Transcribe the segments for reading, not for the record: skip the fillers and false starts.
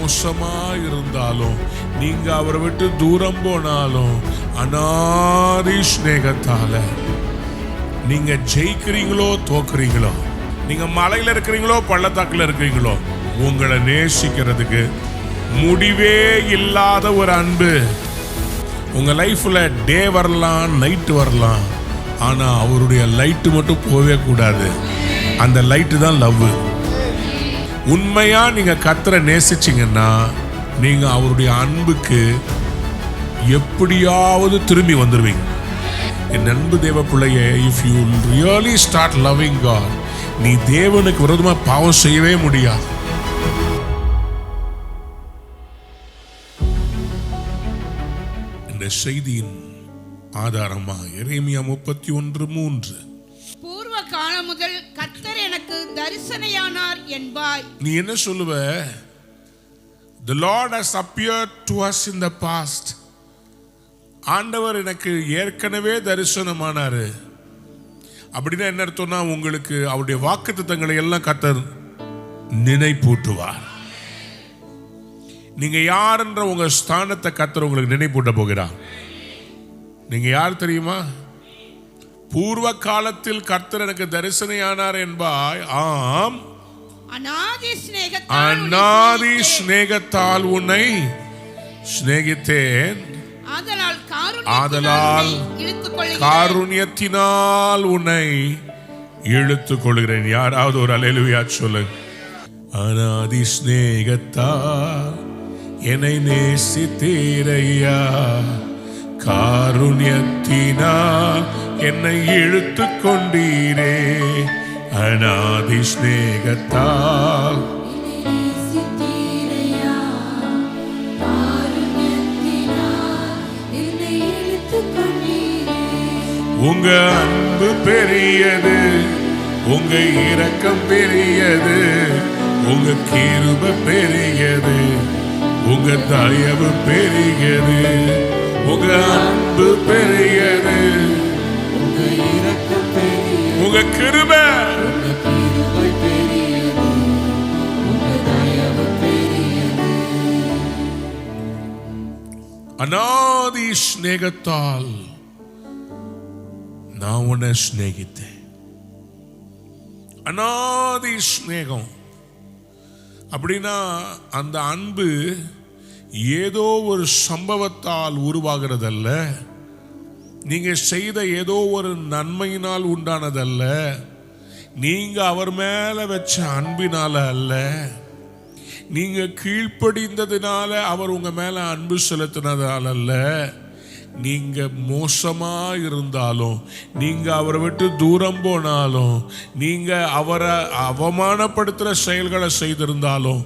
மோசமா இருந்தாலும், நீங்க அவரை விட்டு தூரம் போனாலும், அநாதி ஸ்நேகத்தால நீங்க ஜெயிக்கிறீங்களோ தோக்குறீங்களோ, நீங்க மலையில இருக்கிறீங்களோ பள்ளத்தாக்குல இருக்கிறீங்களோ, உங்களை நேசிக்கிறதுக்கு முடிவே இல்லாத ஒரு அன்பு. உங்க லைஃப்ல டே வரலாம், நைட்டு வரலாம், ஆனா அவருடைய லைட்டு மட்டும் போவே கூடாது. அந்த லைட்டு தான் லவ். உண்மையா நீங்க கர்த்தரை நேசிச்சீங்கன்னா நீங்க அவருடைய அன்புக்கு எப்படியாவது திரும்பி வந்துருவீங்க. என் அன்பு தேவ பிள்ளையே, if you really start loving God, நீ தேவனுக்கு விரோதமா பாவம் செய்யவே முடியாது. இந்த செய்தியின் ஆதாரமா எரேமியா 31:3, பூர்வ காலம் முதல் கர்த்தர் எனக்கு தரிசனையானார் என்பாய். நீ என்ன சொல்லுவ? The Lord has appeared to us in the past. ஆண்டவர் எனக்கு ஏற்கனவே தரிசனமானாரு. அப்படின்னா என்ன அர்த்தம்னா, உங்களுக்கு அவருடைய வாக்குத்தத்தங்களை எல்லாம் கர்த்தர் நினைப்பூட்டுவார். நீங்க யார் என்ற உங்க ஸ்தானத்தை கர்த்தர் உங்களுக்கு நினைப்பூட்ட போகிறார். நீங்க யார் தெரியுமா? பூர்வ காலத்தில் கர்த்தர் எனக்கு தரிசனையானார் என்பாய். ஆம், அநாதி சிநேகத்தால் உன்னை சிநேகித்தேன். ஆதலால் காருண்யத்தினால் உன்னை இழுத்துக் கொள்கிறேன். யாராவது ஒரு அல்லேலூயா சொல்லுங்க. அநாதி சிநேகத்தால் என்னை நேசித்தீரையா, காருண்யத்தினால் என்னை இழுத்துக் கொண்டீரே. அநாதி சிநேகத்தால் உங்க அன்பு பெரியது, உங்க இரக்கம் பெரியது, உங்க கிருபை பெரியது, உங்க தயவு பெரியது, உங்க அன்பு பெரியது, உங்க கிருபை அநாதி ஸ்நேகத்தால் நான் உன்னை ஸ்நேகித்தேன். அநாதி ஸ்நேகம் அப்படின்னா அந்த அன்பு ஏதோ ஒரு சம்பவத்தால் உருவாகிறதல்ல, நீங்க செய்த ஏதோ ஒரு நன்மையினால் உண்டானதல்ல, நீங்க அவர் மேல வச்ச அன்பினால அல்ல, நீங்க கீழ்ப்படிந்ததினால அவர் உங்க மேல அன்பு செலுத்தினதால் அல்ல. நீங்க மோசமா இருந்தாலும், நீங்க அவரை விட்டு தூரம் போனாலும், நீங்க அவரை அவமானப்படுத்துற செயல்களை செய்திருந்தாலும்,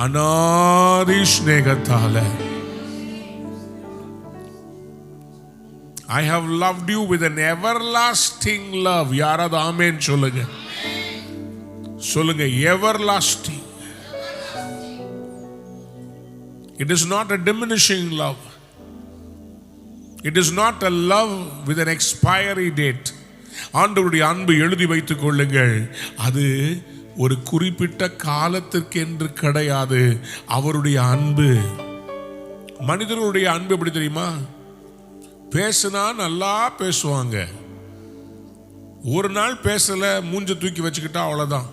அநாதி ஸ்நேகத்தால I have loved you with an everlasting love. யாராவது ஆமென் சொல்லுங்க. சொல்லுங்க, everlasting. It is not a diminishing love. It is not a love with an expiry date. ஆண்டவருடைய அன்பு எழுதி வைத்துக் கொள்ளுங்கள், அது ஒரு குறிப்பிட்ட காலத்திற்கு என்று கிடையாது. அவருடைய அன்பு, மனிதர்களுடைய அன்பு எப்படி தெரியுமா? பேசுனா நல்லா பேசுவாங்க, ஒரு நாள் பேசல மூஞ்ச தூக்கி வச்சுக்கிட்டா அவ்வளவுதான்.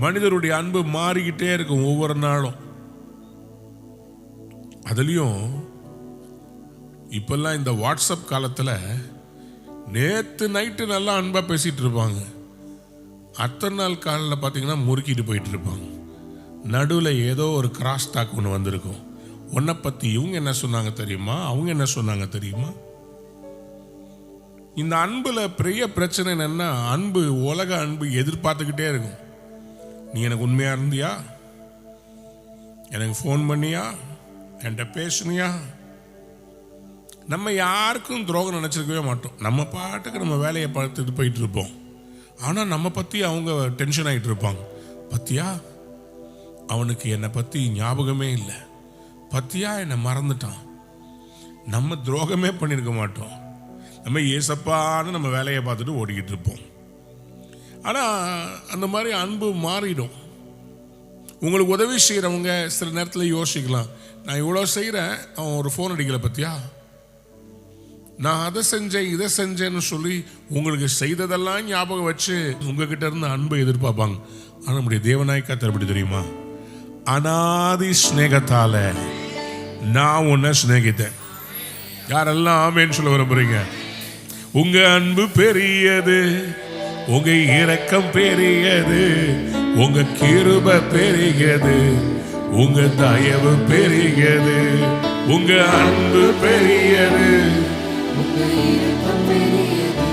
மனிதருடைய அன்பு மாறிக்கிட்டே இருக்கும் ஒவ்வொரு நாளும். அதுலயும் இப்பெல்லாம் இந்த வாட்ஸ்அப் காலத்துல நேத்து நைட்டு நல்லா அன்பா பேசிட்டு இருப்பாங்க, அத்தனை நாள் காலில் பார்த்தீங்கன்னா முறுக்கிட்டு போயிட்டு இருப்பாங்க. நடுவில் ஏதோ ஒரு கிராஸ் டாக் ஒன்று வந்திருக்கும். உன்னை பற்றி இவங்க என்ன சொன்னாங்க தெரியுமா, அவங்க என்ன சொன்னாங்க தெரியுமா. இந்த அன்புல பெரிய பிரச்சனை என்னன்னா, அன்பு உலக அன்பு எதிர்பார்த்துக்கிட்டே இருக்கும். நீ எனக்கு உண்மையா இருந்தியா, எனக்கு ஃபோன் பண்ணியா, என்கிட்ட பேசுனியா. நம்ம யாருக்கும் துரோகம் நினச்சிருக்கவே மாட்டோம். நம்ம பாட்டுக்கு நம்ம வேலையை பார்த்துட்டு போயிட்டு இருப்போம். ஆனால் நம்ம பற்றி அவங்க டென்ஷன் ஆகிட்டு இருப்பாங்க. பத்தியா அவனுக்கு என்னை பற்றி ஞாபகமே இல்லை, பத்தியா என்னை மறந்துட்டான். நம்ம துரோகமே பண்ணியிருக்க மாட்டோம். நம்ம ஏசப்பான்னு நம்ம வேலையை பார்த்துட்டு ஓடிக்கிட்டு இருப்போம். ஆனால் அந்த மாதிரி அன்பு மாறிடும். உங்களுக்கு உதவி செய்கிறவங்க சில நேரத்தில் யோசிக்கலாம், நான் இவ்வளோ செய்கிறேன், அவன் ஒரு ஃபோன் அடிக்கலை பத்தியா, நான் அதை செஞ்சேன் இதை செஞ்சேன்னு சொல்லி உங்களுக்கு செய்ததெல்லாம் ஞாபகம் வச்சு உங்ககிட்ட இருந்து அன்பை எதிர்பார்ப்பாங்க. ஆனால் நம்முடைய தேவனாய் கர்த்தர் எப்படி தெரியுமா? அநாதி ஸ்நேகத்தால நான் உன்னை ஸ்நேகித்தேன். யாரெல்லாம் ஆமேன்னு சொல்ல விரும்புறீங்க? உங்க அன்பு பெரியது, உங்க இரக்கம் பெரியது, உங்க கிருபை பெரியது, உங்க தயவு பெரியது, உங்க அன்பு பெரியது, உங்க இரக்கம் பெரியது,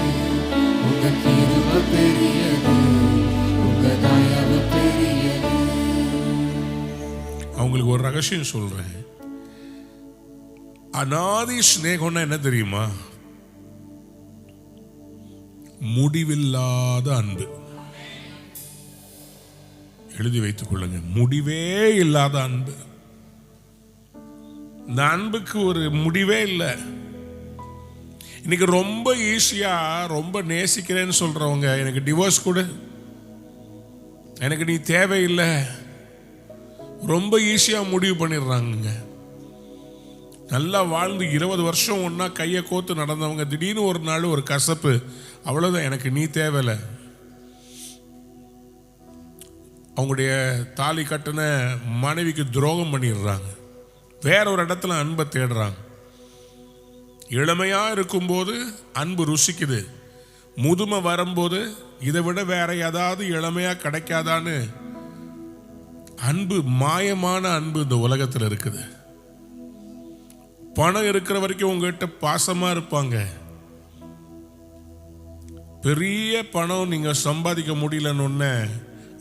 உங்க கிருபை பெரியது, உங்க தயவு பெரியது. அவங்களுக்கு ஒரு ரகசியம் சொல்றேன். அநாதி ஸ்நேகம்னா என்ன தெரியுமா? முடிவில்லாத அன்பு. எழுதி வைத்துக் கொள்ளுங்க, முடிவே இல்லாத அன்பு. இந்த அன்புக்கு ஒரு முடிவே இல்லை. இன்னைக்கு ரொம்ப ஈஸியா ரொம்ப நேசிக்கிறேன்னு சொல்றவங்க, எனக்கு டிவோர்ஸ் கொடு, எனக்கு நீ தேவையில்லை, ரொம்ப ஈஸியா முடிவு பண்ணிடுறாங்க. நல்லா வாழ்ந்து 20 வருஷம் ஒன்னா கையை கோத்து நடந்தவங்க திடீர்னு ஒரு நாள் ஒரு கசப்பு, அவ்வளவுதான், எனக்கு நீ தேவையில்லை. அவங்களுடைய தாலி கட்டின மனைவிக்கு துரோகம் பண்ணிடுறாங்க, வேற ஒரு இடத்துல அன்பை தேடுறாங்க. இளமையா இருக்கும்போது அன்பு ருசிக்குது, முதுமை வரும்போது இதை விட வேற ஏதாவது இளமையா கிடைக்காதான்னு அன்பு, மாயமான அன்பு இந்த உலகத்தில் இருக்குது. பணம் இருக்கிற வரைக்கும் உங்ககிட்ட பாசமா இருப்பாங்க. பெரிய பணம் நீங்க சம்பாதிக்க முடியலன்னு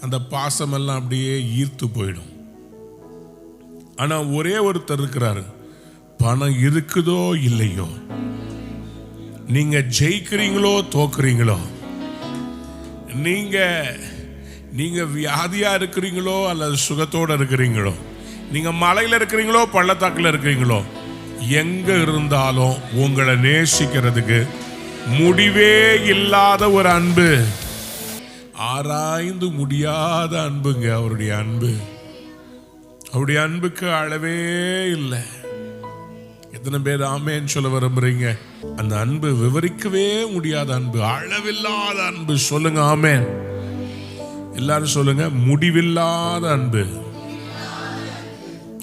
அந்த பாசம் எல்லாம் அப்படியே ஈர்த்து போயிடும். ஆனா ஒரே ஒருத்தர் இருக்கிறாரு, பணம் இருக்குதோ இல்லையோ, நீங்க ஜெயிக்கிறீங்களோ தோக்குறீங்களோ, நீங்க வியாதியா இருக்கிறீங்களோ அல்லது சுகத்தோட இருக்கிறீங்களோ, நீங்க மலையில இருக்கிறீங்களோ பள்ளத்தாக்குல இருக்கிறீங்களோ, எங்க இருந்தாலும் உங்களை நேசிக்கிறதுக்கு முடிவே இல்லாத ஒரு அன்பு, ஆராய்ந்து முடியாத அன்புங்க அவருடைய அன்பு. அவருடைய அன்புக்கு அளவே இல்லை. எத்தனை பேர் ஆமேன்னு சொல்ல விரும்புறீங்க? அந்த அன்பு விவரிக்கவே முடியாத அன்பு, அளவில்லாத அன்பு. சொல்லுங்க ஆமேன். எல்லாரும் சொல்லுங்க, முடிவில்லாத அன்பு.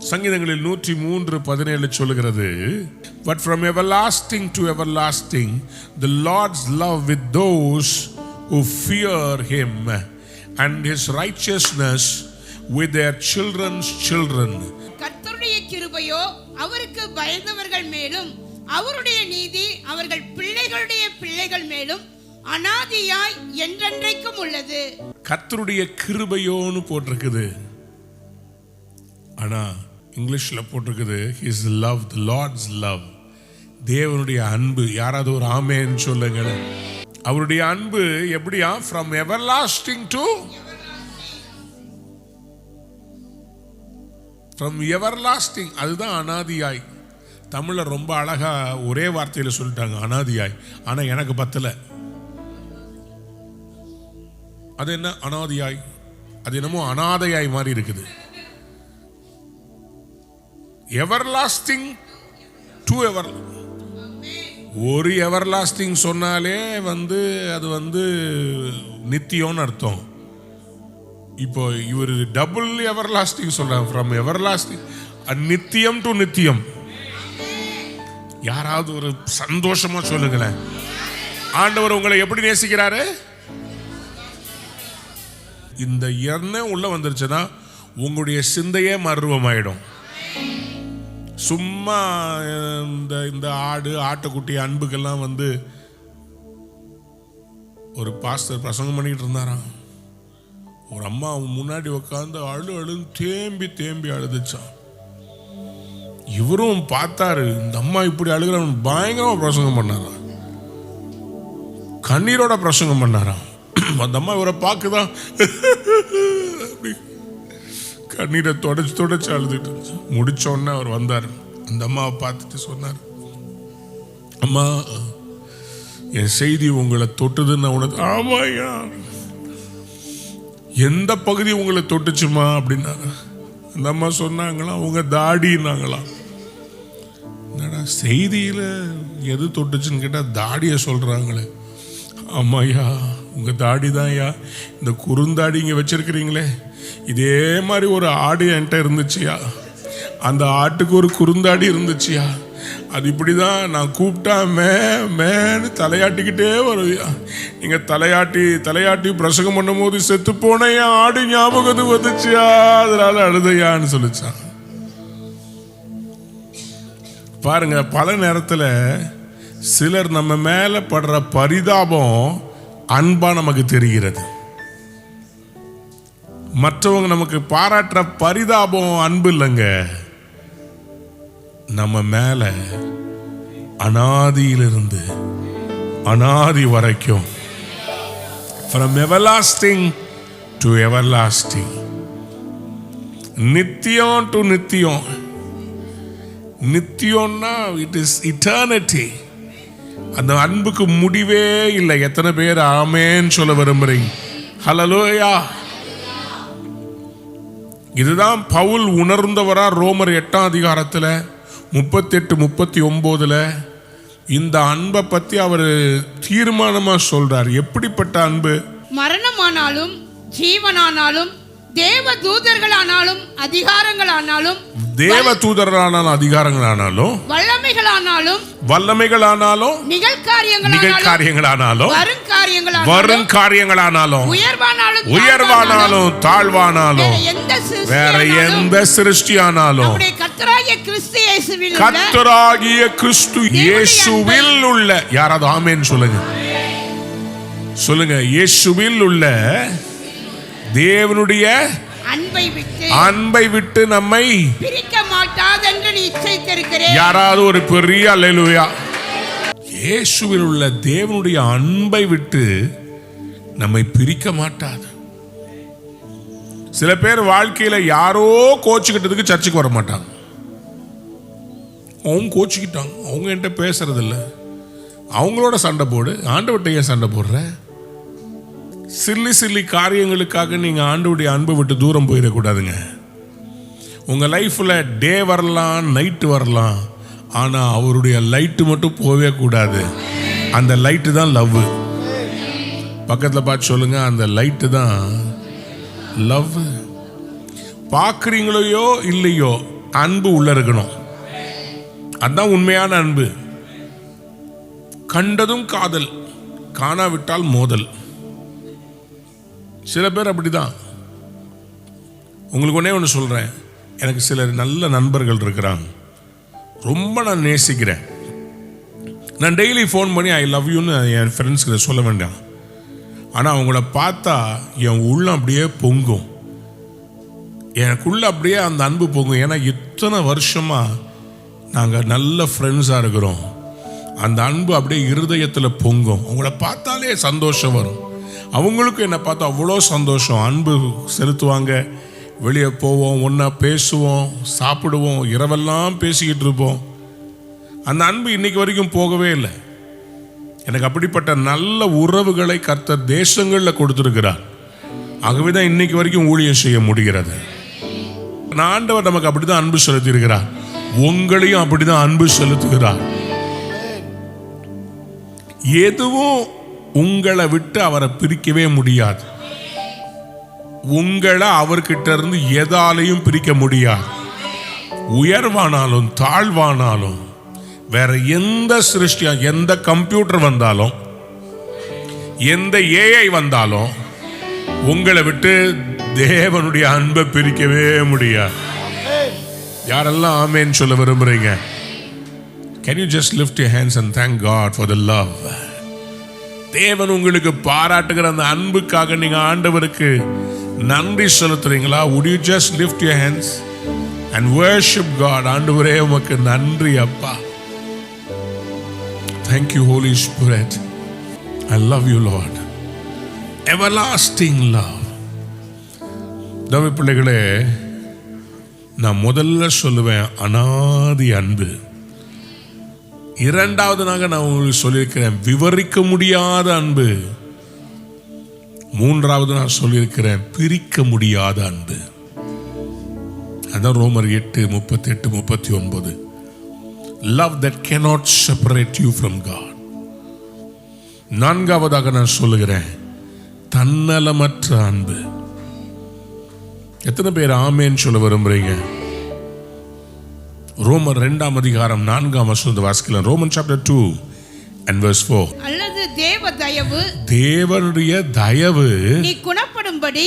சங்கீதங்களில் 103:17 சொல்லுகிறது, but from everlasting to everlasting the Lord's love with those who fear him and his righteousness with their children's children. கர்த்தருடைய கிருபையோ அவருக்கு பயந்தவர்கள் மேலும், அவருடைய நீதி அவர்கள் பிள்ளைகளுடைய பிள்ளைகள் மேலும் அநாதியாய் என்றென்றைக்கும் உள்ளது. கர்த்தருடைய கிருபையோன்னு போட்டிருக்குது, ஆனா இங்கிலீஷ்ல போட்டிருக்குது his love, the Lord's love. தேவனுடைய அன்பு. யாராவது ஒரு ஆமேன்னு சொல்லுங்களேன். அவருடைய அன்பு எப்படியா? from everlasting to from everlasting. அதுதான் அநாதியாய். தமிழ்ல ரொம்ப அழகா ஒரே வார்த்தையில சொல்லிட்டாங்க, அநாதியாய். ஆனா எனக்கு பத்தல. அது என்ன அநாதியாய்? அது என்னமோ அநாதையாய் மாதிரி இருக்குது. எவர்லாஸ்டிங் டு எவர். ஒரு எவர்லாஸ்டிங் சொன்னாலே அது நித்தியம்னு அர்த்தம். இப்போ இவர் டபுள் எவர்லாஸ்டிங் சொல்றாங்க, ஃப்ரம் எவர்லாஸ்டிங், நித்தியம் டு நித்தியம். யாராவது ஒரு சந்தோஷமா சொல்லுங்களேன். ஆண்டவர் உங்களை எப்படி நேசிக்கிறாரு? இந்த எண்ணம் உள்ள வந்துருச்சுன்னா உங்களுடைய சிந்தையே மர்வமாயிடும். சும்மா இந்த ஆட்டுக்குட்டி அன்புக்கெல்லாம் ஒரு பாஸ்டர் பிரசங்கம் பண்ணிட்டு இருந்தாராம். ஒரு அம்மா அவன் முன்னாடி உட்காந்து அழுன்னு தேம்பி தேம்பி அழுதுச்சான். இவரும் பார்த்தாரு, இந்த அம்மா இப்படி அழுகிறவன் பயங்கரமா பிரசங்கம் பண்ணாராம், கண்ணீரோட பிரசங்கம் பண்ணாராம். அந்த அம்மா இவரை பார்க்குதான் கண்ணீரை தொடச்சு அழுதுட்டு முடிச்சோடனே அவர் வந்தார். அந்த அம்மாவை பார்த்துட்டு சொன்னார், அம்மா என் செய்தி உங்களை தொட்டுதுன்னு உனக்கு. ஆமாயா, எந்த பகுதி உங்களை தொட்டுச்சுமா அப்படின்னாங்க. அந்த அம்மா சொன்னாங்களாம் உங்க தாடினாங்களாம். என்னடா செய்தியில் எது தொட்டுச்சுன்னு கேட்டால் தாடியை சொல்கிறாங்களே. ஆமாய்யா உங்கள் தாடி தான்யா, இந்த குறுந்தாடி இங்கே வச்சிருக்கிறீங்களே, இதே மாதிரி ஒரு ஆடு என்கிட்ட இருந்துச்சுயா, அந்த ஆட்டுக்கு ஒரு குறுந்தாடி இருந்துச்சுயா, அது இப்படி தான் நான் கூப்பிட்டா மேன்னு தலையாட்டிக்கிட்டே வருவியா, நீங்கள் தலையாட்டி பிரசங்கம் பண்ணும் போது செத்து போன என் ஆடு ஞாபகத்துக்கு வந்துச்சியா, அதனால அழுதையான்னு சொல்லிச்சான். பாருங்க, பல நேரத்தில் சிலர் நம்ம மேல படுற பரிதாபம் அன்பா நமக்கு தெரிகிறது. மற்றவங்க நமக்கு பாராட்டுற பரிதாபம் அன்பு இல்லைங்க. நம்ம மேல அனாதியிலிருந்து அனாதி வரைக்கும், from everlasting to everlasting, நித்தியம் டு நித்தியம். நித்தியம்னா இட் இஸ் இட்டர்னிட்டி. அந்த அன்புக்கு முடிவே இல்லை. எத்தனை பேர் ஆமென் சொல்ல விரும்புறீங்க? ஹல்லேலூயா. இதுதான் பவுல் உணர்ந்தவரா ரோமர் 8ஆம் அதிகாரத்தில் 38-39 இந்த அன்பை பத்தி அவர் தீர்மானமா சொல்றார். எப்படிப்பட்ட அன்பு? மரணமானாலும் ஜீவனானாலும் தேவ தூதர்களானாலும் அதிகாரங்களானாலும், தேவ தூதர்களானாலும் அதிகாரங்களானாலும், வல்லமைகளானாலும் நிகழ்காரியங்களானாலும் வருங்காரியங்களானாலும் உயர்வானாலும் தாழ்வானாலும் வேற எந்த சிருஷ்டியானாலும் கர்த்தராகிய கிறிஸ்து இயேசுவில் உள்ள, யாராவது ஆமென் சொல்லுங்க. இயேசுவில் உள்ள தேவனுடைய அன்பை விட்டு நம்மை பிரிக்க மாட்டாது என்று நிச்சயித்திருக்கிறேன். யாராவது ஒரு பெரிய அல்லேலூயா. இயேசுவில் உள்ள தேவனுடைய அன்பை விட்டு நம்மை பிரிக்க மாட்டாது. சில பேர் வாழ்க்கையில யாரோ கோச்சுக்கிட்டதுக்கு சர்ச்சுக்கு வர மாட்டாங்க. அவங்க கோச்சுக்கிட்டாங்க, அவங்க என்கிட்ட பேசுறது இல்லை, அவங்களோட சண்டை போடு, ஆண்டவர்கிட்ட ஏன் சண்டை போடுற? சில்லி காரியங்களுக்காக நீங்கள் ஆண்டவருடைய அன்பை விட்டு தூரம் போயிடக்கூடாதுங்க. உங்கள் லைஃப்பில் டே வரலாம், நைட்டு வரலாம், ஆனால் அவருடைய லைட்டு மட்டும் போகவே கூடாது. அந்த லைட்டு தான் லவ். பக்கத்தில் பார்த்து சொல்லுங்க, அந்த லைட்டு தான் லவ். பார்க்குறீங்களோ இல்லையோ அன்பு உள்ள இருக்கணும். அதுதான் உண்மையான அன்பு. கண்டதும் காதல், காணாவிட்டால் மோதல். சில பேர் அப்படிதான். உங்களுக்கு ஒன்றே ஒன்று சொல்கிறேன், எனக்கு சில நல்ல நண்பர்கள் இருக்கிறாங்க, ரொம்ப நான் நேசிக்கிறேன். நான் டெய்லி ஃபோன் பண்ணி ஐ லவ் யூன்னு என் ஃப்ரெண்ட்ஸ்கிட்ட சொல்ல வேண்டாம். ஆனால் அவங்கள பார்த்தா என் உள்ளம் அப்படியே பொங்கும், எனக்குள்ள அப்படியே அந்த அன்பு பொங்கும். ஏன்னா இத்தனை வருஷமாக நாங்கள் நல்ல ஃப்ரெண்ட்ஸாக இருக்கிறோம். அந்த அன்பு அப்படியே இருதயத்தில் பொங்கும். அவங்கள பார்த்தாலே சந்தோஷம் வரும். அவங்களுக்கும் என்னை பார்த்தா அவ்வளோ சந்தோஷம். அன்பு செலுத்துவாங்க. வெளியே போவோம், ஒன்றா பேசுவோம், சாப்பிடுவோம், இரவெல்லாம் பேசிக்கிட்டு இருப்போம். அந்த அன்பு இன்னைக்கு வரைக்கும் போகவே இல்லை. எனக்கு அப்படிப்பட்ட நல்ல உறவுகளை கர்த்தர் தேசங்களில் கொடுத்துருக்கிறார். ஆகவே தான் இன்னைக்கு வரைக்கும் ஊழியம் செய்ய முடிகிறது. ஆண்டவர் நமக்கு அப்படிதான் அன்பு செலுத்தி இருக்கிறார். உங்களையும் அப்படிதான் அன்பு செலுத்துகிறார். எதுவும் உங்களை விட்டு அவரை பிரிக்கவே முடியாது. உங்களை அவர்கிட்ட இருந்து எதாலையும் பிரிக்க முடியாது. உயர்வானாலும் தாழ்வானாலும் வேற எந்த சிருஷ்டியா, எந்த கம்ப்யூட்டர் வந்தாலும், எந்த ஏஐ வந்தாலும் உங்களை விட்டு தேவனுடைய அன்பை பிரிக்கவே முடியாது. யாரெல்லாம் ஆமென் சொல்ல விரும்புறீங்க? Can you just lift your hands and thank God for the love? தேவன் உங்களுக்கு பாராட்டுகிற அந்த அன்புக்காக நீங்க ஆண்டவருக்கு நன்றி செலுத்துறீங்களா? Would you just lift your hands and worship God? ஆண்டவரே உமக்கு நன்றி அப்பா. Thank you Holy Spirit. I love you Lord. Everlasting love. தேவ பிள்ளைகளே, நான் முதல்ல சொல்லுவேன் அனாதி அன்பு. இரண்டாவது நான் உங்களுக்கு சொல்லியிருக்கிறேன் விவரிக்க முடியாத அன்பு. மூன்றாவது நான் சொல்லியிருக்கிறேன், பிரிக்க முடியாத அன்பு. அதான் ரோமர் 8:38-39. Love that cannot separate you from God. நான்காவதாக நான் சொல்லுகிறேன், தன்னலமற்ற அன்பு. எத்தனை பேர் ஆமேன்னு சொல்ல விரும்புறீங்க? ரோமர் 2:4 வாசிக்கலாம். Roman chapter 2:4. அல்லது தேவ தயவு, தேவனுடைய தயவு நீ குணப்படும்படி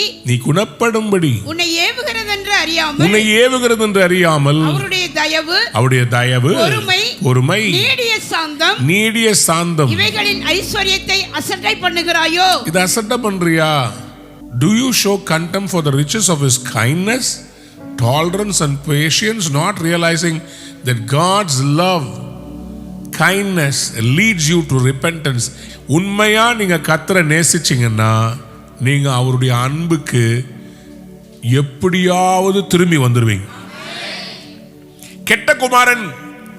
உன்னை ஏவுகிறது என்று அறியாமல் அவருடைய தயவு பொறுமை நீடிய சாந்தம் இவைகளின் ஐஸ்வரியத்தை அசட்டை பண்ணுகிறாயோ? இது அசட்டை பண்றியா? Do you show contempt for the riches of his kindness, tolerance and patience, not realizing that God's love, kindness leads you to repentance? உண்மையா நீங்க கர்த்தரை நேசிச்சீங்கன்னா நீங்க அவருடைய அன்புக்கு எப்படியாவது திரும்பி வந்துருவீங்க. கெட்ட குமாரன்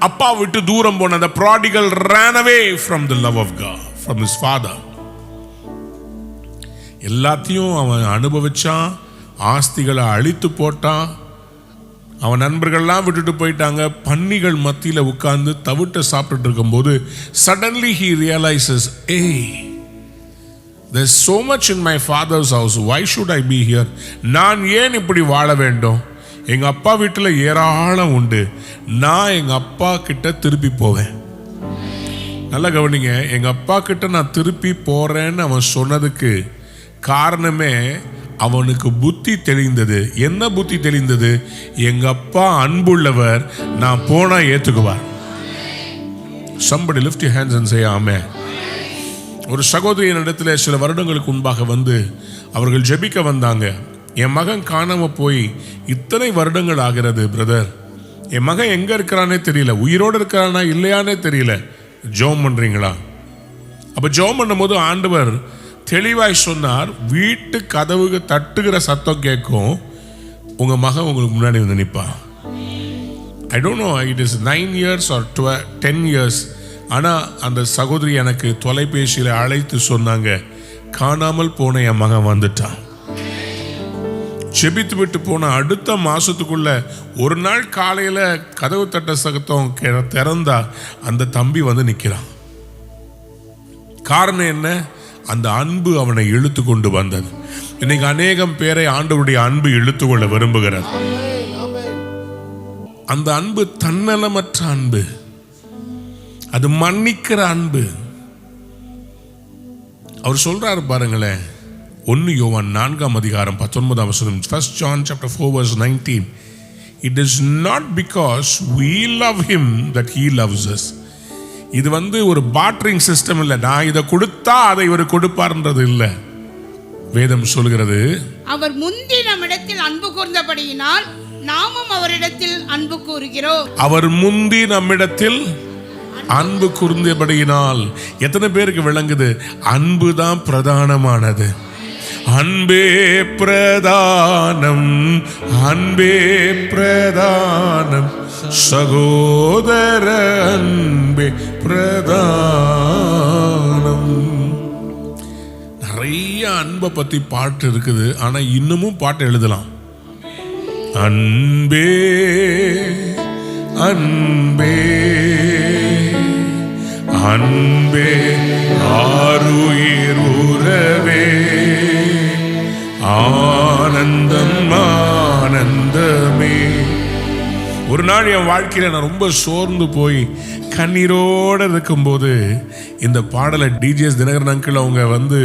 அப்பா விட்டு தூரம் போன the prodigal ran away from the love of God, from his father. எல்லாத்தையும் அவன் அனுபவிச்சான், ஆஸ்திகளை அழித்து போட்டான், அவன் நண்பர்கள்லாம் விட்டுட்டு போயிட்டாங்க. பன்னிகள் மத்தியில் உட்கார்ந்து தவிட்ட சாப்பிட்டு இருக்கும்போது suddenly he realizes, hey, there's so much in my father's house, why should I be here? நான் ஏன் இப்படி வாழ வேண்டும்? எங்க அப்பா வீட்டில் ஏராளம் உண்டு, நான் எங்க அப்பா கிட்ட திருப்பி போவேன். நல்லா கவனிங்க, எங்க அப்பா கிட்ட நான் திருப்பி போறேன்னு அவன் சொன்னதுக்கு காரணமே அவனுக்கு புத்தி தெளிந்தது. என்ன புத்தி தெளிந்தது? எங்க அப்பா அன்புள்ளவர், நான் போனா ஏத்துக்குவார். Somebody lift your hands and say amen. ஒரு சகோதரியின் இடத்துல சில வருடங்களுக்கு முன்பாக வந்து அவர்கள் ஜெபிக்க வந்தாங்க. என் மகன் காணாம போய் இத்தனை வருடங்கள் ஆகிறது பிரதர், என் மகன் எங்க இருக்கிறானே தெரியல, உயிரோடு இருக்கிறானா இல்லையானே தெரியல, ஜெபம் பண்றீங்களா? அப்ப ஜெபம் பண்ணும் போது ஆண்டவர் தெளிவாய் சொன்னார், வீட்டு கதவுக்கு தட்டுகிற சத்தம் கேட்கும், உங்க மகன் உங்களுக்கு முன்னாடி வந்து நிற்பா. I don't know it is 9 years or 10 years. ஆனால் அந்த சகோதரி எனக்கு தொலைபேசியில் அழைத்து சொன்னாங்க, காணாமல் போன என் மகன் வந்துட்டான். செபித்து விட்டு போன அடுத்த மாசத்துக்குள்ள ஒரு நாள் காலையில் கதவு தட்ட சத்தம் திறந்தா அந்த தம்பி வந்து நிற்கிறான். காரணம் என்ன? அந்த அன்பு அவனை இழுத்து கொண்டு வந்தது. இன்னைக்கு அநேகம் பேரை ஆண்டவருடைய அன்பு இழுத்து கொள்ள விரும்புகிறது. அந்த அன்பு தன்னலமற்ற அன்பு, அது மன்னிக்கிற அன்பு. அவர் சொல்றாரு பாருங்களேன், 1 யோவான் 4:19. 1 John chapter 4:19. It is not because we love him that he loves us. இது வந்து ஒரு பார்ட்டரிங் சிஸ்டம் இல்லை. நான் இதை கொடுத்தா அதை இவர் கொடுப்பார்ன்றது இல்லை. வேதம் சொல்கிறது, அவர் முந்தி நம்மிடத்தில் அன்பு கூர்ந்தபடியினால் நாமும் அவரிடத்தில் அன்பு கூறுகிறோம். அவர் முந்தி நம்மிடத்தில் அன்பு கூர்ந்தபடியினால். எத்தனை பேருக்கு விளங்குது? அன்பு தான் பிரதானமானது. அன்பே பிரதானம், அன்பே பிரதானம், சகோதர அன்பே பிரதானம். நிறைய அன்பை பத்தி பாட்டு இருக்குது, ஆனா இன்னமும் பாட்டு எழுதலாம். அன்பே அன்பே அன்பே ஆருயிர் உறவே, ஆனந்தம் ஆனந்தமே. ஒரு நாள் என் வாழ்க்கையில் நான் ரொம்ப சோர்ந்து போய் கண்ணீரோடு இருக்கும்போது இந்த பாடலை டிஜிஎஸ் தினகரன் அங்கிள் அவங்க வந்து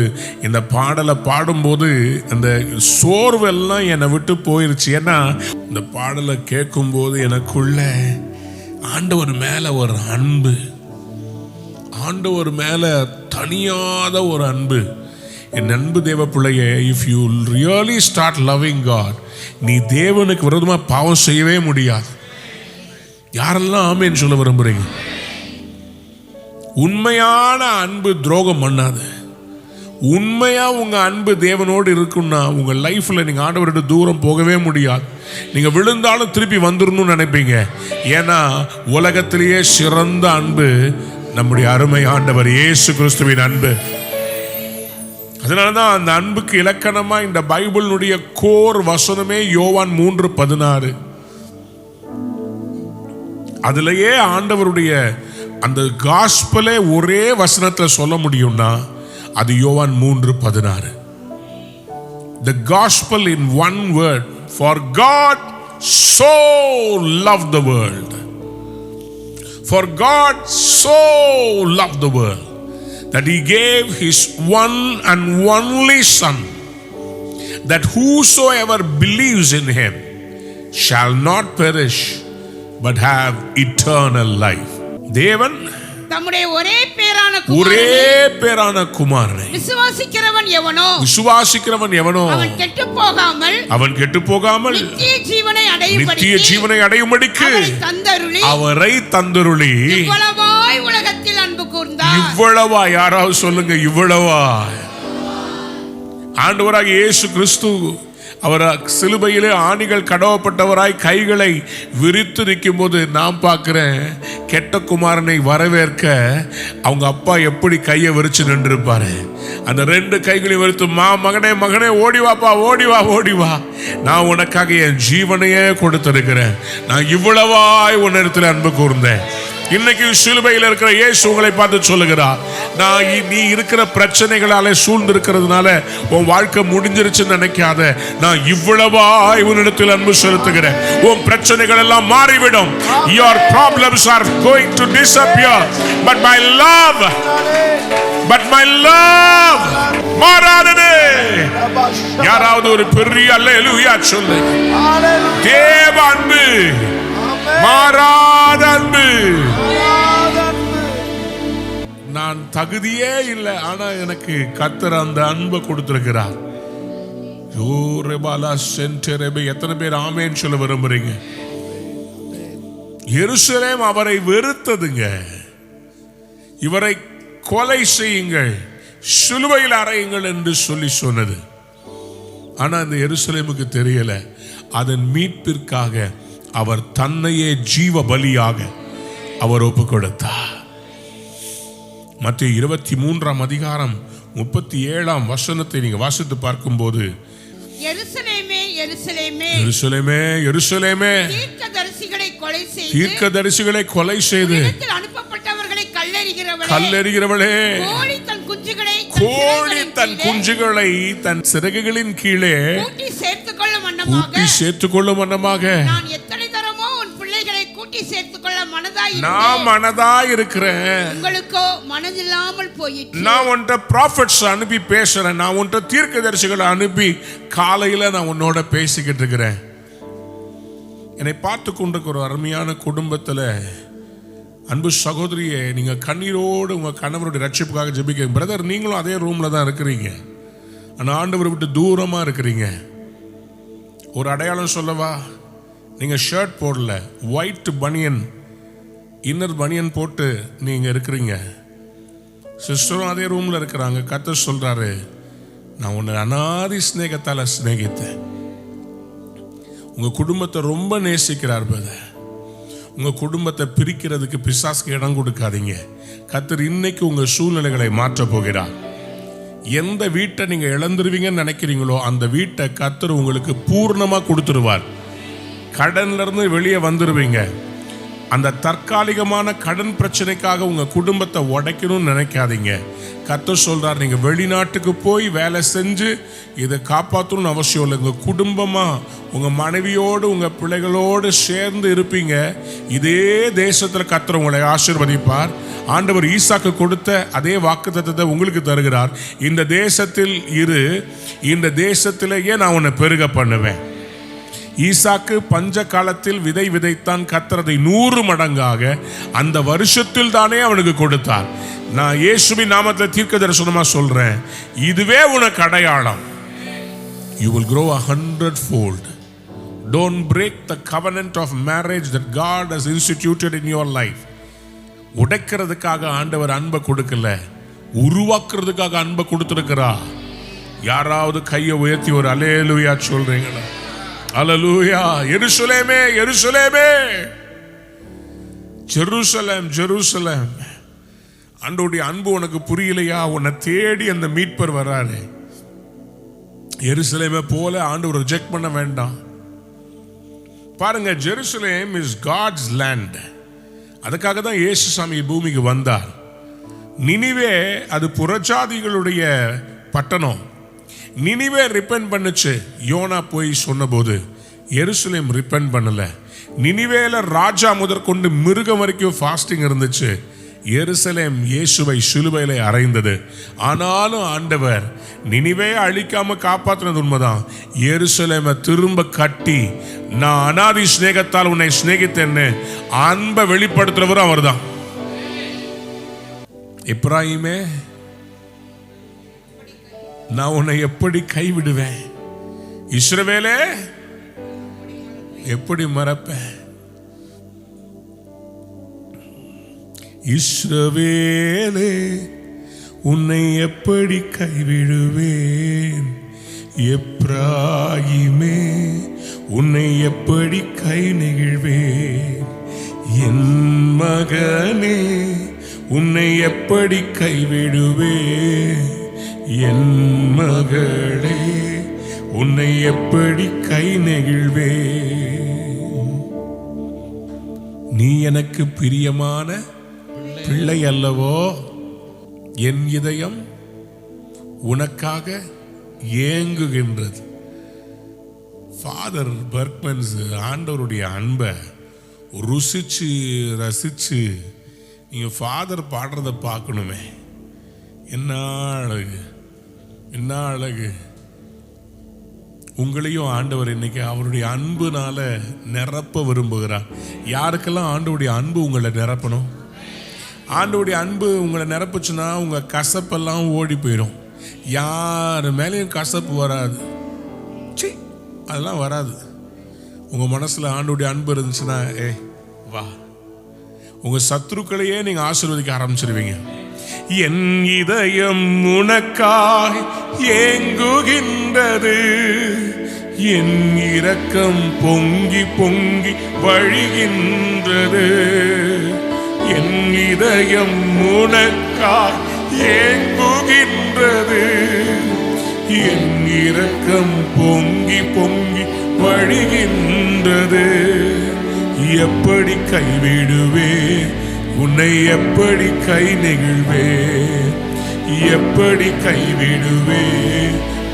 இந்த பாடலை பாடும்போது அந்த சோர்வெல்லாம் என்னை விட்டு போயிருச்சு. ஏன்னா இந்த பாடலை கேட்கும்போது எனக்குள்ள ஆண்டவர் மேலே ஒரு அன்பு, ஆண்டவர் மேலே தனியாத ஒரு அன்பு. என் அன்பு தேவ பிள்ளையே, if you really start loving God, நீ தேவனுக்கு விரோதமாக பாவம் செய்யவே முடியாது. யாரெல்லாம் ஆமேன்னு சொல்ல விரும்புறீங்க? உண்மையான அன்பு துரோகம் பண்ணாது. உண்மையா உங்க அன்பு தேவனோடு இருக்குன்னா உங்க லைஃப்ல நீங்க ஆண்டவரோட தூரம் போகவே முடியாது. நீங்க விழுந்தாலும் திருப்பி வந்துடணும்னு நினைப்பீங்க. ஏன்னா உலகத்திலேயே சிறந்த அன்பு நம்முடைய அருமை ஆண்டவர் இயேசு கிறிஸ்துவின் அன்பு. அதனாலதான் அந்த அன்புக்கு இலக்கணமா இந்த பைபிளுடைய கோர் வசனமே யோவான் 3:16. அதுலயே ஆண்டவருடைய அந்த காஸ்பலே ஒரே வசனத்துல சொல்ல முடியும்னா அது யோவான் 3:16. The gospel in one word. For God so loved the world. For God so loved the world that he gave his one and only Son, that whosoever believes in him shall not perish but have eternal life. தேவன் தம்முடைய ஒரே பேரான குமாரனை விசுவாசிக்கிறவன் எவனோ அவன் கெட்டு போகாமல் நித்திய ஜீவனை அடையும்படிக்கு அவரை தந்தருளி இவ்வளவாய் உலகத்தில் அன்பு கூர்ந்தார். இவ்வளவா? யாராவது சொல்லுங்க, இவ்வளவா? ஆண்டவராகிய இயேசு கிறிஸ்து அவர் சிலுவையிலே ஆணிகள் கடவப்பட்டவராய் கைகளை விரித்து நிற்கும் போது நான் பார்க்கிறேன், கெட்ட குமாரனை வரவேற்க அவங்க அப்பா எப்படி கையை விரிச்சு நின்றுருப்பாரு. அந்த 2 கைகளையும் விரித்து, மகனே மகனே ஓடிவாப்பா, ஓடிவா, நான் உனக்காக என் ஜீவனையே கொடுத்திருக்கிறேன், நான் இவ்வளவாய் உன்னிடத்தில் அன்பு கூர்ந்தேன். இன்னைக்கு சிலுவையில் இருக்கிற இயேசு உங்களை பார்த்து சொல்லுகிறார், நீ இருக்கிற பிரச்சனைகளால சூழ்ந்து இருக்கிறதுனால உன் வாழ்க்கை முடிஞ்சிருச்சுன்னு நினைக்காத, நான் இவ்வளவாய் உன்னிடத்தில் அன்பு செலுத்துகிறேன். உன் பிரச்சனைகள் எல்லாம் மாறிவிடும். Your problems are going to disappear, but my love மாறாதது. யாராவது ஒரு பெரிய அல்லேலூயா சொல்லு. தேவ அன்பு, மாறாத அன்பு. நான் தகுதியே இல்லை, ஆனா எனக்கு கர்த்தர் அந்த அன்பை கொடுத்திருக்கிறார். எத்தனை பேர் ஆமேன்னு சொல்ல விரும்புறீங்க? எருசலேம் அவரை வெறுத்ததுங்க. இவரை கொலை செய்யுங்கள், சிலுவையில் அறையுங்கள் என்று சொல்லி சொன்னது. ஆனா அந்த எருசலேமுக்கு தெரியல, அதன் மீட்பிற்காக அவர் தன்னையே ஜீவ பலியாக அவர் ஒப்பு கொடுத்தார். மத்தேயு 23:37 நீங்க வாசித்து பார்க்கும்போது, எருசலேமே எருசலேமே எருசலேமே எருசலேமே, தீர்க்கதரிசிகளை கொலை செய்து அனுப்பப்பட்டவர்களை கல்லெறிகிறவளே, கோழி தன் குஞ்சுகளை தன் சிறகுகளின் கீழே கூட்டி சேர்த்துக் கொள்ளும் வண்ணமாக நான் மனதாய் இருக்கிறேன். உங்களுக்கோ மனதில்லாமல் போயிற்று. நான் உன்கிட்ட ப்ராஃபட்ஸ் அனுப்பி பேசுறேன், நான் உன்கிட்ட தீர்க்கதரிசிகளை அனுப்பி காலையில நான் உன்னோட பேசிக்கிட்டு இருக்கிறேன். என்னை பார்த்து கொண்டிருக்கிற ஒரு அருமையான குடும்பத்தில் அன்பு சகோதரியே, நீங்க கண்ணீரோடு உங்க கணவருடைய ரட்சிப்புக்காக ஜெபிக்க. பிரதர், நீங்களும் அதே ரூம்ல தான் இருக்கிறீங்க, ஆனா ஆண்டவரை விட்டு தூரமா இருக்கிறீங்க. ஒரு அடையாளம் சொல்லவா? நீங்க ஷர்ட் போடல, ஒயிட் பனியன், இன்னர் பனியன் போட்டு நீங்க இருக்கிறீங்க. சிஸ்டரும் அதே ரூம்ல இருக்கிறாங்க. கர்த்தர் சொல்றாரு, நான் உன்னை அநாதி ஸ்நேகத்தால ஸ்நேகித்தேன். உங்க குடும்பத்தை ரொம்ப நேசிக்கிறார் பிரதர். உங்க குடும்பத்தை பிரிக்கிறதுக்கு பிசாசுக்கு இடம் கொடுக்காதீங்க. கர்த்தர் இன்னைக்கு உங்க சூழ்நிலைகளை மாற்ற போகிறார். எந்த வீட்டை நீங்க இழந்துருவீங்கன்னு நினைக்கிறீங்களோ அந்த வீட்டை கர்த்தர் உங்களுக்கு பூர்ணமா கொடுத்துருவார். கடன்ல இருந்து வெளியே வந்துருவீங்க. அந்த தற்காலிகமான கடன் பிரச்சனைக்காக உங்க குடும்பத்தை உடைக்கணும்னு நினைக்காதீங்க. கர்த்தர் சொல்றார், நீங்க வெளிநாட்டுக்கு போய் வேலை செஞ்சு இதை காப்பாற்றணும்னு அவசியம் இல்லை. உங்க குடும்பமா உங்க மனைவியோடு உங்க பிள்ளைகளோடு சேர்ந்து இருப்பீங்க. இதே தேசத்துல கர்த்தர் உங்களை ஆசீர்வதிப்பார். ஆண்டவர் ஈசாக்கு கொடுத்த அதே வாக்குத்தத்தத்தை உங்களுக்கு தருகிறார். இந்த தேசத்தில் இரு, இந்த தேசத்திலேயே நான் உன்னை பெருக பண்ணுவேன். ஈசாக்கு பஞ்ச காலத்தில் விதை விதைத்தான். கர்த்தர் அதை 100 மடங்காக அந்த வருஷத்தில் தானே அவனுக்கு கொடுத்தார். நான் இயேசுவின் நாமத்தில் தீர்க்க தரிசனமா சொல்றேன், இதுவே உனக்கு அடையாளம். You will grow 100-fold. Don't break the covenant of marriage that God has instituted in your life. உடைக்கிறதுக்காக ஆண்டவர் அன்பை கொடுக்கல, உருவாக்குறதுக்காக அன்பை கொடுத்திருக்கிறார். யாராவது கையை உயர்த்தி ஒரு அல்லேலூயா சொல்றீங்களா? அல்லேலூயா. எருசலேமே எருசலேமே, ஜெருசலேம் ஜெருசலேம். ஆண்டவருடைய அன்பு உனக்கு புரியலையா? உன்னை தேடி அந்த மீட்பர் வராரு. எருசலேமை போல ஆண்டவர் ரிஜெக்ட் பண்ண வேண்டாம். பாருங்க, ஜெருசலேம் இஸ் காட்ஸ் லேண்ட். அதுக்காக தான் இயேசு சாமி பூமிக்கு வந்தார். நினிவே அது புறஜாதிகளுடைய பட்டணம். நினிவே ரிப்பெண்ட் பண்ணுச்சு. யோனா போய் சொன்னபோது எருசலேம் ரிப்பெண்ட் பண்ணல. நினிவேல ராஜா முதற்கொண்டு மிருகம் வரைக்கும் ஃபாஸ்டிங் இருந்துச்சு. எருசலேம் இயேசுவை சிலுவையிலே அறைந்தது. ஆனாலும் ஆண்டவர் நினிவே அழிக்காம காப்பாற்றினது உண்மைதான். எருசலேமை திரும்ப கட்டி, நான் அனாதி சிநேகத்தால் உன்னை சிநேகித்தேன்னு அன்பை வெளிப்படுத்துறவரும் அவர் தான். எப்ராஹிமே, நான் உன்னை எப்படி கைவிடுவேன்? இஸ்ரவேலே, எப்படி மறப்பேன்? இஸ்ரவேலே, உன்னை எப்படி கைவிடுவேன்? எப்ராஹிமே, உன்னை எப்படி கை நெகிழ்வேன்? என் மகனே, உன்னை எப்படி கைவிடுவேன்? என் மகளே, உன்னை எப்படி கை நெகிழ்வேன்? நீ எனக்கு பிரியமான பிள்ளை அல்லவோ? என் இதயம் உனக்காக ஏங்குகின்றது. ஃபாதர் பெர்க்மன்ஸ் ஆண்டவருடைய அன்பை ருசிச்சு ரசிச்சு நீங்க ஃபாதர் பாடுறத பார்க்கணுமே. என்ன அழகு, என்ன அழகு! உங்களையும் ஆண்டவர் இன்னைக்கு அவருடைய அன்புனால நிரப்ப விரும்புகிறார். யாருக்கெல்லாம் ஆண்டவருடைய அன்பு உங்களை நிரப்பணும்? ஆண்டவருடைய அன்பு உங்களை நிரப்புச்சுன்னா உங்க கசப்பெல்லாம் ஓடி போயிடும். யார் மேலேயும் கசப்பு வராது. அதெல்லாம் வராது. உங்க மனசுல ஆண்டவருடைய அன்பு இருந்துச்சுன்னா வா, உங்க சத்துருக்களையே நீங்க ஆசீர்வதிக்க ஆரம்பிச்சிருவீங்க. என் இதயம் உனக்காய் ஏங்குகின்றது, என் இரக்கம் பொங்கி பொங்கி வழிகின்றது. என் இதயம் உனக்காய் ஏங்குகின்றது, என் இரக்கம் பொங்கி பொங்கி வழிகின்றது. எப்படி கைவிடுவே உன்னை, எப்படி கை நெகிழ்வே? எப்படி கைவிடுவே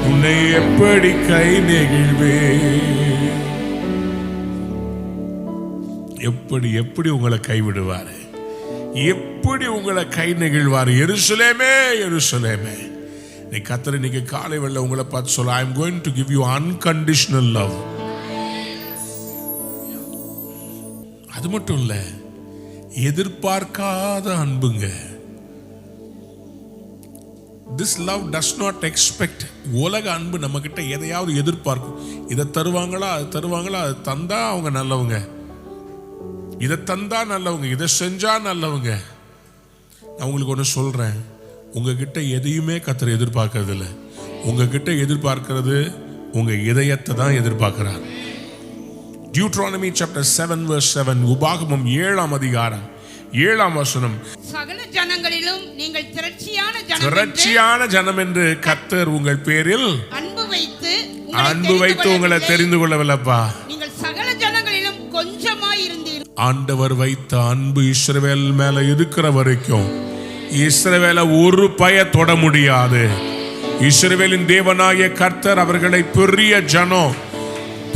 உன்னை, எப்படி கை நெகிழ்வே? எப்படி எப்படி உங்களை கைவிடுவாரு? எப்படி உங்களை கை நெகிழ்வார்? எருசலேமே, எருசலேமே, நீ கர்த்தர் இன்னைக்கு காலை வேளை உங்களை பார்த்து சொல்ல, I am going to give you unconditional love. அது மட்டும் இல்ல, எதிர்பார்க்காத அன்புங்க. This love does not expect. உலக அன்பு நம்ம கிட்ட எதையாவது எதிர்பார்க்கும். இதை தருவாங்களா, அது தருவாங்களா, அது தந்தா அவங்க நல்லவங்க, இதை தந்தா நல்லவங்க, இதை செஞ்சா நல்லவங்க. நான் உங்களுக்கு ஒன்று சொல்றேன், உங்ககிட்ட எதையுமே கர்த்தர் எதிர்பார்க்கறது இல்லை. உங்ககிட்ட எதிர்பார்க்கிறது உங்க இதயத்தை தான் எதிர்பார்க்கிறார். Deuteronomy chapter 7 verse 7, உபாகமம் 7ஆம் அதிகாரம் 7ஆம் வசனம், சகல ஜனங்களிலும் நீங்கள் திரட்சியான ஜனம் என்று கர்த்தர் உங்கள் பேரில் அன்பு வைத்து உங்களை தெரிந்து கொள்ளவில்லப்பா. நீங்கள் சகல ஜனங்களிலும் கொஞ்சமாய் இருந்தீர்கள். ஆண்டவர் வைத்த அன்பு இஸ்ரவேல் மேல இருக்கிற வரைக்கும் இஸ்ரவேலை ஒரு பய தொட முடியாது. இஸ்ரவேலின் தேவனாகிய கர்த்தர் அவர்களை பெரிய ஜனம்,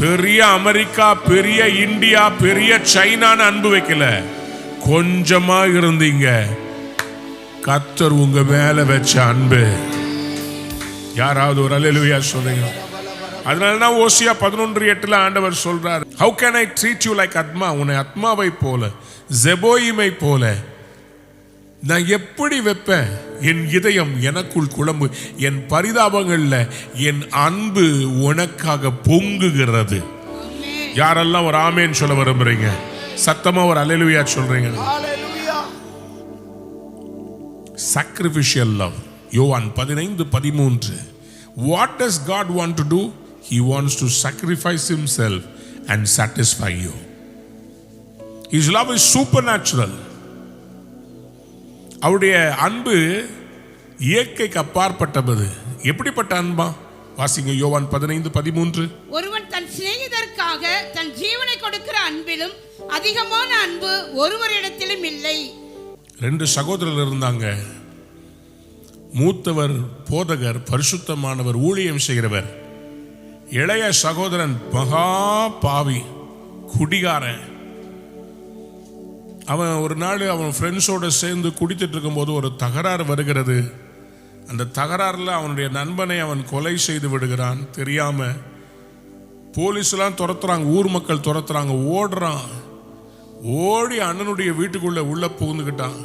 பெரிய அமெரிக்கா, பெரிய இந்தியா, பெரிய சைனான்னு அன்பு வைக்கல. கொஞ்சமா இருந்தீங்க, கர்த்தர் உங்க மேல வச்ச அன்பு. யாராவது ஒரு அல்லேலூயா சொல்றீங்க? அதனாலதான் ஓசியா 11:8 ஆண்டவர் சொல்றார், how can I treat you like ஆத்மா? உன்னை ஆத்மாவை போல, ஜெபோயிமை போல நான் எப்படி வைப்பேன்? என் இதயம் எனக்குள் குழம்பு, என் பரிதாபங்கள்ல என் அன்பு உனக்காக பொங்குகிறது. யாரெல்லாம் ஒரு ஆமேன் சொல்ல விரும்புறீங்க? சத்தமா ஒரு அல்லேலூயா சொல்றீங்க? Sacrificial love. யோவான் 15:13. What does God want to do? He wants to sacrifice himself and satisfy you. His love is supernatural. அவருடைய அன்பு இயற்கைக்கு அப்பாற்பட்டது. எப்படிப்பட்ட அன்பா? வாசிங்க யோவான் 15:13. ஒருவன் தன் சிநேகிதருக்காக தன் ஜீவனை கொடுக்கிற அன்பிலும் அதிகமான அன்பு ஒருவரிடத்திலும் இல்லை. 2 சகோதரர்கள் இருந்தாங்க. மூத்தவர் போதகர், பரிசுத்தமானவர், ஊழியம் செய்கிறவர். இளைய சகோதரன் மகா பாவி, குடிகாரன். அவன் ஒரு நாள் அவன் ஃப்ரெண்ட்ஸோடு சேர்ந்து குடித்துட்டு இருக்கும்போது ஒரு தகராறு வருகிறது. அந்த தகராறில் அவனுடைய நண்பனை அவன் கொலை செய்து விடுகிறான். தெரியாம போலீஸ்லாம் துரத்துறாங்க, ஊர் மக்கள் துரத்துறாங்க. ஓடுறான், ஓடி அண்ணனுடைய வீட்டுக்குள்ள உள்ள புகுந்துக்கிட்டான்.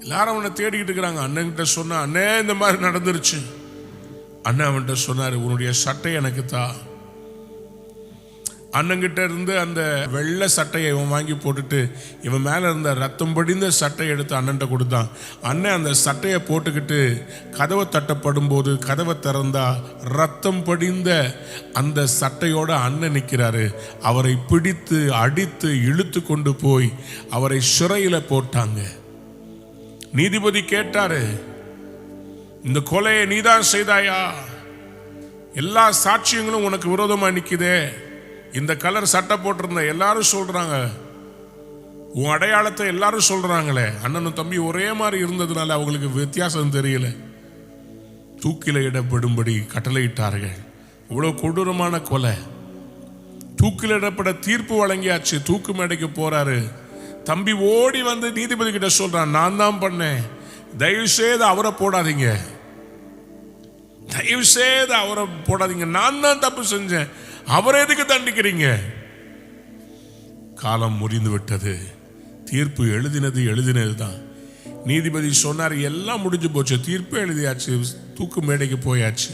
எல்லாரும் அவனை தேடிக்கிட்டு இருக்கிறாங்க. அண்ணன்கிட்ட சொன்னா, அண்ணே இந்த மாதிரி நடந்துருச்சு. அண்ணன் அவன்கிட்ட சொன்னாரு, உன்னுடைய சட்டை எனக்கு தா. அண்ணங்கிட்ட இருந்து அந்த வெள்ளை சட்டையை இவன் வாங்கி போட்டுட்டு இவன் மேலே இருந்த ரத்தம் படிந்த சட்டையை எடுத்து அண்ணன்ட்ட கொடுத்தான். அண்ணன் அந்த சட்டையை போட்டுக்கிட்டு கதவை தட்டப்படும் போது கதவை திறந்தா ரத்தம் படிந்த அந்த சட்டையோட அண்ணன் நிற்கிறாரு. அவரை பிடித்து அடித்து இழுத்து கொண்டு போய் அவரை சிறையில் போட்டாங்க. நீதிபதி கேட்டாரு, இந்த கொலையை நீதான் செய்தாயா? எல்லா சாட்சியங்களும் உனக்கு விரோதமா நிக்குதே. இந்த கலர் சட்டை போட்டிருந்த எல்லாரும் சொல்றாங்க, உன் அடையாளத்தை எல்லாரும் சொல்றாங்களே. அண்ணனும் தம்பி ஒரே மாதிரி இருந்ததுனால அவங்களுக்கு வித்தியாசம் தெரியல. தூக்கில இடப்படும்படி கட்டளையிட்டார்கள். இவ்வளவு கொடூரமான கொலை. தூக்கில இடப்பட தீர்ப்பு வழங்கியாச்சு. தூக்கு மேடைக்கு போறாரு. தம்பி ஓடி வந்து நீதிபதி கிட்ட சொல்றான், நான் தான் பண்ணேன், தயவு செய்து அவரை போடாதீங்க, தயவு செய்து அவரை போடாதீங்க, நான் தான் தப்பு செஞ்சேன், அவரை எதுக்கு தண்டிக்கிறீங்க? காலம் முறிந்து விட்டது. தீர்ப்பு எழுதினது தான். நீதிபதி சொன்னார், எல்லாம் முடிஞ்சு போச்சு, தீர்ப்பு எழுதியாச்சு, தூக்கு மேடைக்கு போயாச்சு.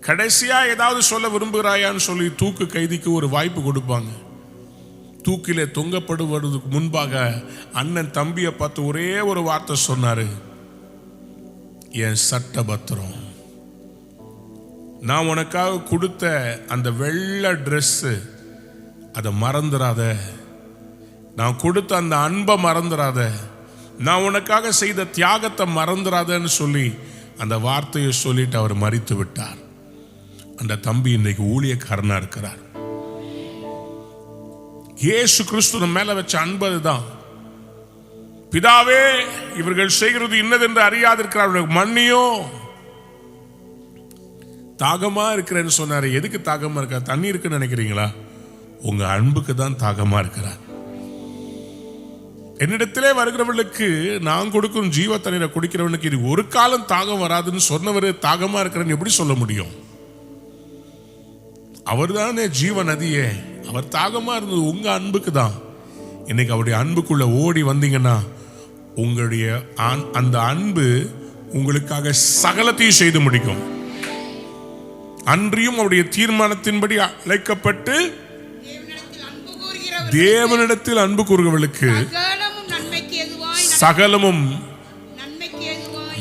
கடைசியா ஏதாவது சொல்ல விரும்புகிறாயான்னு சொல்லி தூக்கு கைதிக்கு ஒரு வாய்ப்பு கொடுப்பாங்க. தூக்கிலே தொங்கப்படுவதற்கு முன்பாக அண்ணன் தம்பியை பார்த்து ஒரே ஒரு வார்த்தை சொன்னாரு, என் சட்ட பத்திரம், நான் உனக்காக கொடுத்த அந்த வெள்ளை ட்ரெஸ், அதை மறந்துடாத, நான் கொடுத்த அந்த அன்பை மறந்துடாத, நான் உனக்காக செய்த தியாகத்தை மறந்துடாதன்னு சொல்லி அந்த வார்த்தையை சொல்லிட்டு அவர் மரித்து விட்டார். அந்த தம்பி இன்னைக்கு ஊழியக்காரனா இருக்கிறார். இயேசு கிறிஸ்து நம்ம மேல வச்ச அன்பு தான். பிதாவே, இவர்கள் செய்கிறது இன்னதென்று அறியாதிருக்கிறார்கள், மன்னியோ. தாகமா இருக்கிறேன்னு சொன்னாரு. எதுக்கு தாகமா இருக்கா? தண்ணி இருக்குன்னு நினைக்கிறீங்களா? உங்க அன்புக்கு தான் தாகமா இருக்கிறார். என்னிடத்திலே வருகிறவர்களுக்கு நான் கொடுக்கும் ஜீவ தண்ணீரை குடிக்கிறவனுக்கு இது ஒரு காலம் தாகம் வராதுன்னு சொன்னவர் தாகமா இருக்கிறேன்னு எப்படி சொல்ல முடியும்? அவர் தானே ஜீவ நதியே. அவர் தாகமா இருந்தது உங்க அன்புக்கு தான். இன்னைக்கு அவருடைய அன்புக்குள்ள ஓடி வந்தீங்கன்னா உங்களுடைய அந்த அன்பு உங்களுக்காக சகலத்தையும் செய்து முடிக்கும். அன்றியும் அவருடைய தீர்மானத்தின்படி அழைக்கப்பட்டு தேவனிடத்தில் அன்பு கூறுகிறவர்களுக்கு சகலமும்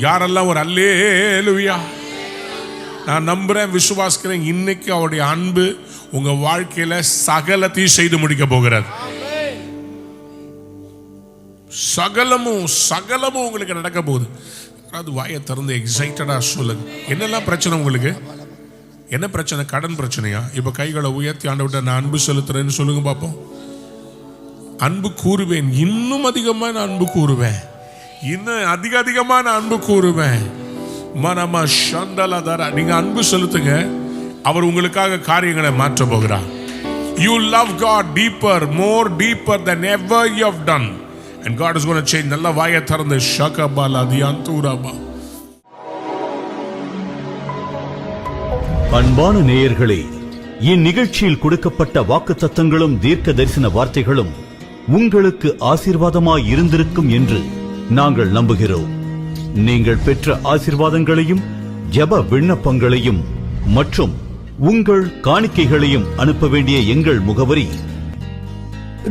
யாரெல்லாம் ஒரு அல்லேலூயா நான் நம்புறேன், விசுவாசிக்கிறேன், இன்னைக்கு அவருடைய அன்பு உங்க வாழ்க்கையில சகலத்தையும் செய்து முடிக்க போகிறது. சகலமும் உங்களுக்கு நடக்க போகுது. அதாவது வாயை திறந்து எக்ஸைட்டடா சொல்லுங்க. என்னெல்லாம் பிரச்சனை உங்களுக்கு? என்ன பிரச்சனை? கடன் பிரச்சனையா? இப்ப கைகளை உயர்த்தி ஆண்டவர்ட்ட நான் அன்பு செலுத்துறேன்னு சொல்லுங்க பாப்போம். அன்பு கூறுவேன், இன்னும் அதிகமா நான் அன்பு கூறுவேன், இன்னும் அதிகமா நான் அன்பு கூறுவேன். மனமா சந்தலதர. நீங்க அன்பு செலுத்துங்க, அவர் உங்களுக்காக காரியங்களை மாற்ற போகிறார். You love God deeper, more deeper than ever you have done, and God is going to change. நல்ல வாயை திறந்து ஷகபல தியாந்தூரபா. அன்பான நேயர்களே, இந்நிகழ்ச்சியில் கொடுக்கப்பட்ட வாக்குத்தத்தங்களும் தீர்க்க தரிசன வார்த்தைகளும் உங்களுக்கு ஆசீர்வாதமாய் இருந்திருக்கும் என்று நாங்கள் நம்புகிறோம். நீங்கள் பெற்ற ஆசீர்வாதங்களையும் ஜெப விண்ணப்பங்களையும் மற்றும் உங்கள் காணிக்கைகளையும் அனுப்ப வேண்டிய எங்கள் முகவரி: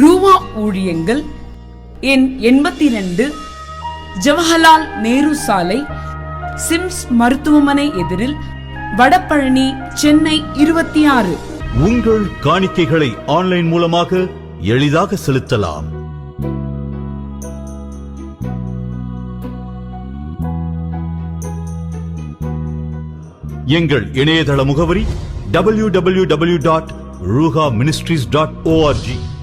ரூவா ஊழியங்கள், எண் 82, ஜவஹர்லால் நேரு சாலை, சிம்ஸ் மருத்துவமனை எதிரில், வடபழனி, சென்னை 26. உங்கள் காணிக்கைகளை ஆன்லைன் மூலமாக எளிதாக செலுத்தலாம். எங்கள் இணையதள முகவரி www.ruhaministries.org